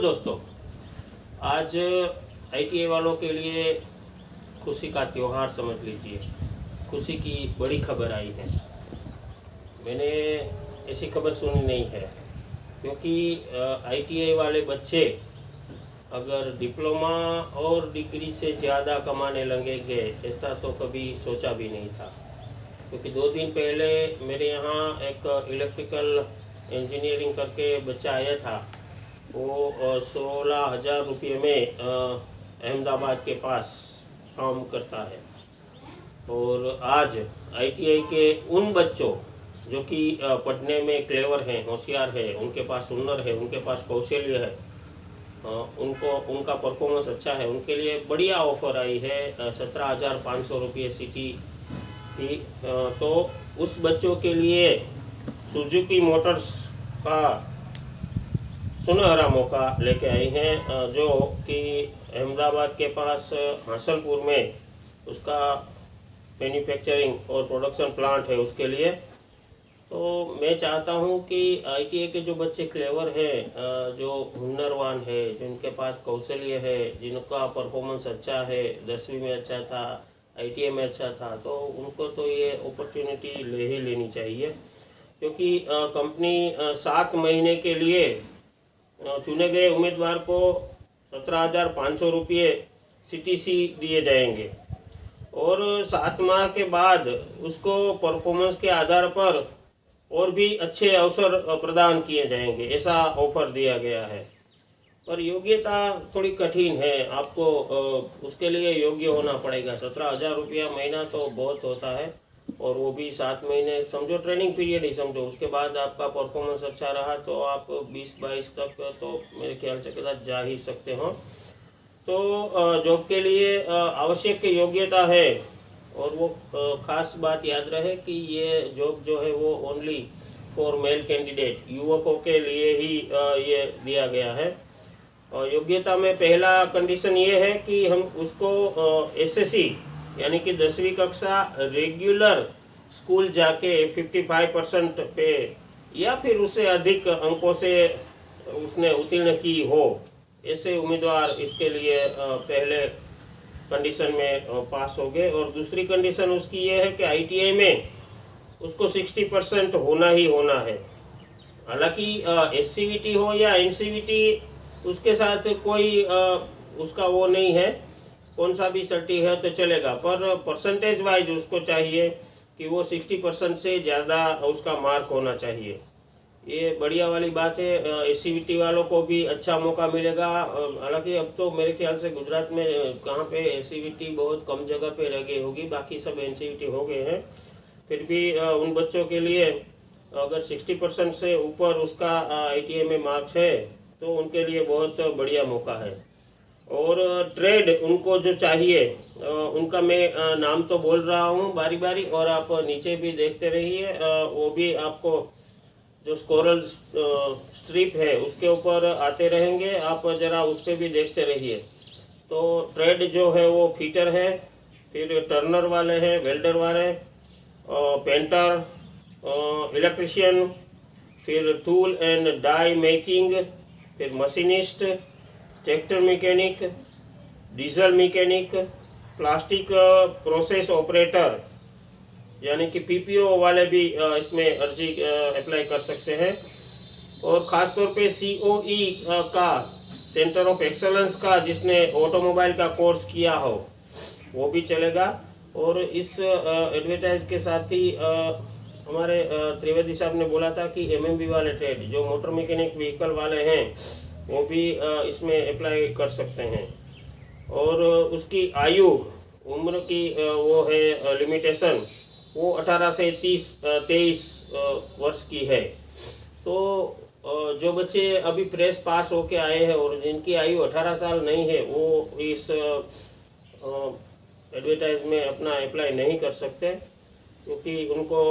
दोस्तों, आज आईटीआई वालों के लिए खुशी का त्यौहार समझ लीजिए। खुशी की बड़ी खबर आई है। मैंने ऐसी खबर सुनी नहीं है, क्योंकि आईटीआई वाले बच्चे अगर डिप्लोमा और डिग्री से ज़्यादा कमाने लगेंगे, ऐसा तो कभी सोचा भी नहीं था। क्योंकि 2 दिन पहले मेरे यहाँ एक इलेक्ट्रिकल इंजीनियरिंग करके बच्चा आया था। वो 16,000 रुपये में अहमदाबाद के पास काम करता है। और आज आईटीआई के उन बच्चों जो कि पढ़ने में क्लेवर हैं, होशियार है, उनके पास हुनर है, उनके पास कौशल्य है, उनका परफॉर्मेंस अच्छा है, उनके लिए बढ़िया ऑफर आई है 17,500 रुपये सिटी की। तो उस बच्चों के लिए सुजुकी मोटर्स का सुनहरा मौका लेके आई हैं, जो कि अहमदाबाद के पास हासलपुर में उसका मैन्युफैक्चरिंग और प्रोडक्शन प्लांट है उसके लिए। तो मैं चाहता हूं कि आईटीआई के जो बच्चे क्लेवर हैं, जो हुनरवान है, जिनके पास कौशल्य है, जिनका परफॉर्मेंस अच्छा है, 10वीं में अच्छा था, आईटीआई में अच्छा था, तो उनको तो ये अपॉर्चुनिटी ले ही लेनी चाहिए। क्योंकि कंपनी 7 महीने के लिए चुने गए उम्मीदवार को 17,500 रुपये सीटीसी दिए जाएंगे और 7 माह के बाद उसको परफॉर्मेंस के आधार पर और भी अच्छे अवसर प्रदान किए जाएंगे, ऐसा ऑफर दिया गया है। पर योग्यता थोड़ी कठिन है, आपको उसके लिए योग्य होना पड़ेगा। 17,000 रुपया महीना तो बहुत होता है, और वो भी 7 महीने समझो, ट्रेनिंग पीरियड ही समझो। उसके बाद आपका परफॉर्मेंस अच्छा रहा तो आप 20-22 तक तो मेरे ख्याल से कदाच जा ही सकते हो। तो जॉब के लिए आवश्यक योग्यता है, और वो खास बात याद रहे कि ये जॉब जो है वो ओनली फॉर मेल कैंडिडेट, युवकों के लिए ही ये दिया गया है। योग्यता में पहला कंडीशन ये है कि हम उसको एसएससी यानी कि 10वीं कक्षा रेगुलर स्कूल जाके 55% पे या फिर उससे अधिक अंकों से उसने उत्तीर्ण की हो, ऐसे उम्मीदवार इसके लिए पहले कंडीशन में पास हो गए। और दूसरी कंडीशन उसकी ये है कि आईटीआई में उसको 60% होना ही होना है। हालांकि एससीवीटी हो या एनसीवीटी, उसके साथ कोई उसका वो नहीं है, कौन सा भी सर्टी है तो चलेगा, पर परसेंटेज वाइज उसको चाहिए कि वो 60% से ज़्यादा उसका मार्क होना चाहिए। ये बढ़िया वाली बात है। एससीवीटी वालों को भी अच्छा मौका मिलेगा। हालांकि अब तो मेरे ख्याल से गुजरात में कहाँ पे एससीवीटी बहुत कम जगह पे रह गई होगी, बाकी सब एनसीवीटी हो गए हैं। फिर भी उन बच्चों के लिए अगर 60% से ऊपर उसका आईटीआई में मार्क्स है तो उनके लिए बहुत बढ़िया मौका है। और ट्रेड उनको जो चाहिए उनका मैं नाम तो बोल रहा हूँ बारी बारी, और आप नीचे भी देखते रहिए। वो भी आपको जो स्कोरल स्ट्रिप है उसके ऊपर आते रहेंगे, आप ज़रा उस पर भी देखते रहिए। तो ट्रेड जो है वो फिटर है, फिर टर्नर वाले हैं, वेल्डर वाले, पेंटर, इलेक्ट्रिशियन, फिर टूल एंड डाई मेकिंग, फिर machinist, tractor mechanic, diesel mechanic, plastic process operator यानी कि पीपीओ वाले भी इसमें अर्जी अप्लाई कर सकते हैं। और ख़ास तौर पे सीओई का, सेंटर ऑफ एक्सेलेंस का, जिसने ऑटोमोबाइल का कोर्स किया हो वो भी चलेगा। और इस एडवर्टाइज के साथ ही हमारे त्रिवेदी साहब ने बोला था कि एमएमवी वाले ट्रेड, जो मोटर मैकेनिक व्हीकल वाले हैं, वो भी इसमें अप्लाई कर सकते हैं। और उसकी आयु, उम्र की वो है लिमिटेशन, वो 18 से 23 वर्ष की है। तो जो बच्चे अभी प्रेस पास होके आए हैं और जिनकी आयु 18 साल नहीं है, वो इस एडवर्टाइज में अपना अप्लाई नहीं कर सकते, क्योंकि उनको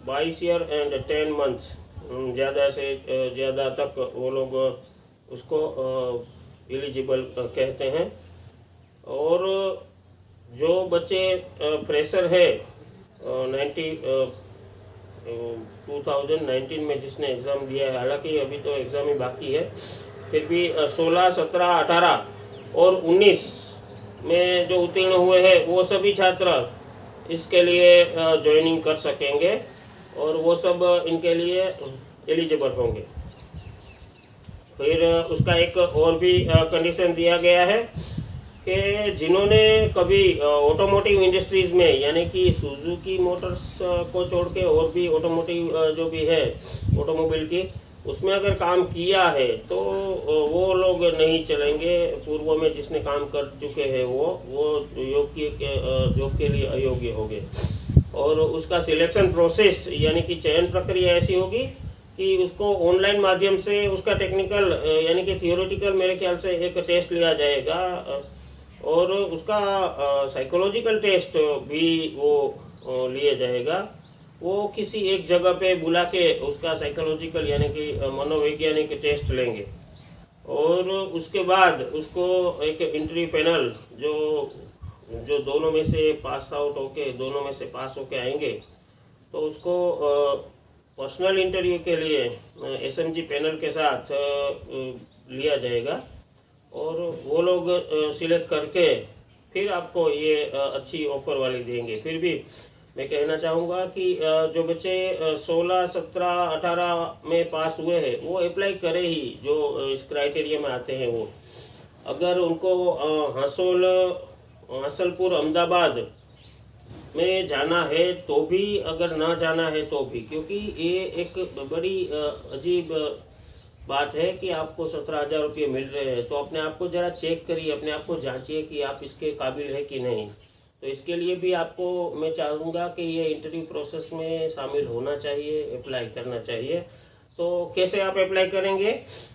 22 ईयर एंड 10 मंथ्स ज़्यादा से ज़्यादा तक वो लोग उसको एलिजिबल कहते हैं। और जो बच्चे फ्रेशर है 2019 में जिसने एग्ज़ाम दिया है, हालांकि अभी तो एग्ज़ाम ही बाकी है, फिर भी 16, 17, 18 और 19 में जो उत्तीर्ण हुए हैं वो सभी छात्र इसके लिए ज्वाइनिंग कर सकेंगे और वो सब इनके लिए एलिजिबल होंगे। फिर उसका एक और भी कंडीशन दिया गया है कि जिन्होंने कभी ऑटोमोटिव इंडस्ट्रीज़ में यानी कि सुजुकी मोटर्स को छोड़ के और भी ऑटोमोटिव जो भी है ऑटोमोबाइल की, उसमें अगर काम किया है तो वो लोग नहीं चलेंगे। पूर्व में जिसने काम कर चुके हैं वो जॉब के लिए अयोग्य होंगे। और उसका सिलेक्शन प्रोसेस यानी कि चयन प्रक्रिया ऐसी होगी कि उसको ऑनलाइन माध्यम से उसका टेक्निकल यानी कि थियोरेटिकल मेरे ख्याल से एक टेस्ट लिया जाएगा और उसका साइकोलॉजिकल टेस्ट भी वो लिया जाएगा। वो किसी एक जगह पे बुला के उसका साइकोलॉजिकल यानी कि मनोवैज्ञानिक टेस्ट लेंगे और उसके बाद उसको एक इंटरव्यू पैनल जो दोनों में से पास आउट होके दोनों में से पास होके आएंगे तो उसको पर्सनल इंटरव्यू के लिए एसएमजी पैनल के साथ लिया जाएगा और वो लोग सिलेक्ट करके फिर आपको ये अच्छी ऑफर वाली देंगे। फिर भी मैं कहना चाहूँगा कि जो बच्चे 16, 17, 18 में पास हुए हैं वो अप्लाई करें ही, जो इस क्राइटेरिया में आते हैं वो। अगर उनको हासलपुर अहमदाबाद में जाना है तो भी, अगर ना जाना है तो भी, क्योंकि ये एक बड़ी अजीब बात है कि आपको 17,000 रुपये मिल रहे हैं। तो अपने आप को ज़रा चेक करिए, अपने आप को जांचिए कि आप इसके काबिल है कि नहीं। तो इसके लिए भी आपको मैं चाहूँगा कि ये इंटरव्यू प्रोसेस में शामिल होना चाहिए, अप्लाई करना चाहिए। तो कैसे आप अप्लाई करेंगे?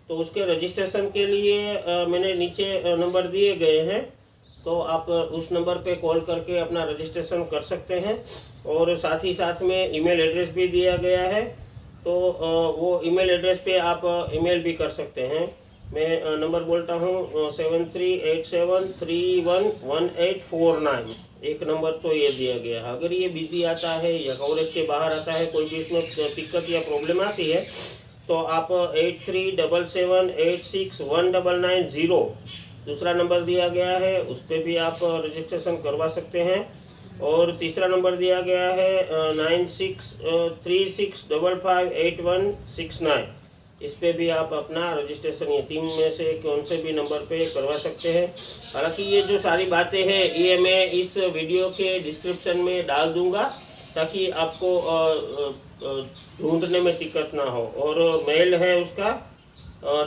तो उसके रजिस्ट्रेशन के लिए मैंने नीचे नंबर दिए गए हैं, तो आप उस नंबर पे कॉल करके अपना रजिस्ट्रेशन कर सकते हैं। और साथ ही साथ में ईमेल एड्रेस भी दिया गया है, तो वो ईमेल एड्रेस पे आप ईमेल भी कर सकते हैं। मैं नंबर बोलता हूँ 7387311849। एक नंबर तो ये दिया गया है। अगर ये बिजी आता है या कवरेज के बाहर आता है, कोई भी इसमें दिक्कत या प्रॉब्लम आती है, तो आप 8377861990 दूसरा नंबर दिया गया है, उस पर भी आप रजिस्ट्रेशन करवा सकते हैं। और तीसरा नंबर दिया गया है 9636558169, इस पे भी आप अपना रजिस्ट्रेशन, ये 3 में से कौन से भी नंबर पे करवा सकते हैं। हालांकि ये जो सारी बातें हैं ये मैं इस वीडियो के डिस्क्रिप्शन में डाल दूंगा ताकि आपको ढूंढने में दिक्कत ना हो। और मेल है उसका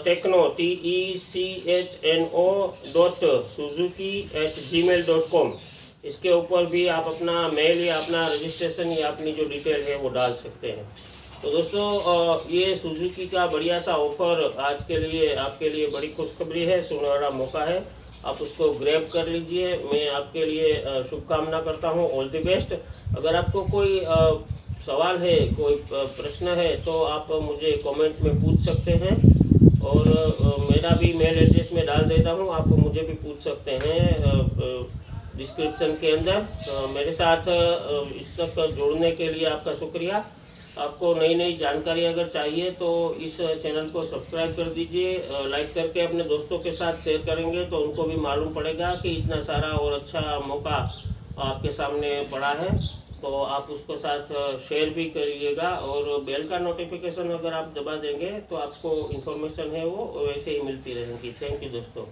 techno techno.suzuki@gmail.com। इसके ऊपर भी आप अपना मेल या अपना रजिस्ट्रेशन या अपनी जो डिटेल है वो डाल सकते हैं। तो दोस्तों ये सुजुकी का बढ़िया सा ऑफर आज के लिए आपके लिए बड़ी खुशखबरी है, सुनहरा मौका है, आप उसको ग्रैब कर लीजिए। मैं आपके लिए शुभकामना करता हूँ, ऑल द बेस्ट। अगर आपको कोई सवाल है, कोई प्रश्न है तो आप मुझे कमेंट में पूछ सकते हैं और मेरा भी मेल एड्रेस में डाल देता हूँ, आप मुझे भी पूछ सकते हैं डिस्क्रिप्शन के अंदर। मेरे साथ इस तक जुड़ने के लिए आपका शुक्रिया। आपको नई नई जानकारी अगर चाहिए तो इस चैनल को सब्सक्राइब कर दीजिए, लाइक करके अपने दोस्तों के साथ शेयर करेंगे तो उनको भी मालूम पड़ेगा कि इतना सारा और अच्छा मौका आपके सामने पड़ा है। तो आप उसको साथ शेयर भी करिएगा और बेल का नोटिफिकेशन अगर आप दबा देंगे तो आपको इन्फॉर्मेशन है वो वैसे ही मिलती रहेगी। थैंक यू दोस्तों।